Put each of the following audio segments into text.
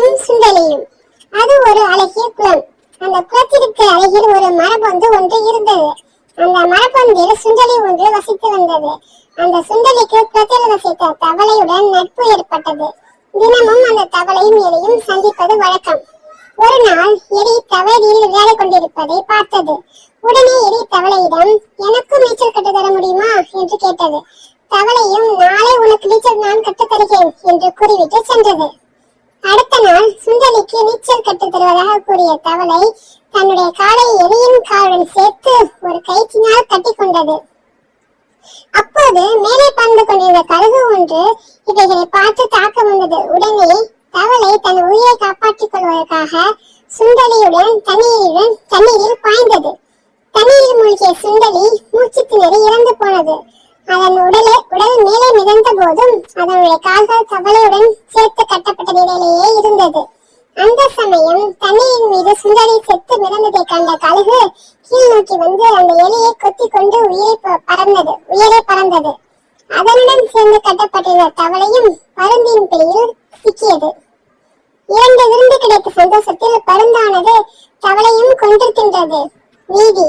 தவளையும் சுண்டலியும். அது ஒரு அழகிய குளம். அந்த குளத்திற்கு அருகில் ஒரு மரபொந்து ஒன்று இருந்தது. அந்த மரப்பொந்தில் சுண்டலி ஒன்று வசித்து வந்தது. அந்த சுண்டலிக்கு குளத்தில் வசித்த தவளையுடன் நட்பு ஏற்பட்டது. தினமும் அந்த தவளையும் எலியும் சந்திப்பது வழக்கம். ஒரு நாள் எலி தவளையில் விளையாடிக் கொண்டிருப்பதை பார்த்தது. உடனே எலி தவளையிடம், எனக்கும் நீச்சல் கற்றுத் தர முடியுமா என்று கேட்டது. தவளையும், நாளை உனக்கு நீச்சல் நான் கற்றுத் தருகிறேன் என்று கூறிவிட்டு சென்றது. அடுத்த நாள் சுண்டலிக்கு நீச்சல் கற்றுத் தருவதாக கூறிய தவளை தன்னுடைய காலை எலியின் காலுடன் சேர்த்து ஒரு கயிற்றினால் கட்டி கொண்டது. அப்போது மேலே பறந்து கொண்டிருந்த கழுகு ஒன்று இவைகளை பார்த்து தாக்க வந்தது. உடனே தவளை தன் உயிரை காப்பாற்றிக் கொள்வதற்காக சுண்டலியுடன் தண்ணீரில் பாய்ந்தது. தண்ணீரில் மூழ்கிய சுண்டலி மூச்சு திணறி இறந்து போனது. அதன் உடல் மேலே மிதந்த போதும் அதனுடைய கால்கள் தவளையுடன் சேர்த்து கட்டப்பட்ட நிலையிலேயே இருந்தது. அந்த சமயம் தண்ணீரின் மீது சுண்டலி செத்து மிதந்ததை கண்ட கழுகு கீழ் நோக்கி வந்து அந்த எலியை கொத்தி கொண்டு உயரே பறந்தது. அதனுடன் சேர்ந்து கட்டப்பட்டிருந்த தவளையும் பருந்தின் பிடியில் சிக்கியது. இரண்டு விருந்து கிடைத்த சந்தோஷத்தில் பருந்தானது தவளையும் கொன்று தின்றது. நீதி: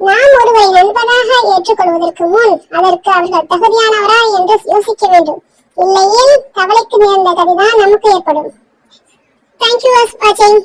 நாம் ஒருவரை நண்பனாக ஏற்றுக்கொள்வதற்கு முன் அதற்கு அவர்கள் தகுதியானவரா என்று யோசிக்க வேண்டும். இல்லையேல் தவளைக்கு நேர்ந்த கதிதான் நமக்கு ஏற்படும். Thank you for watching.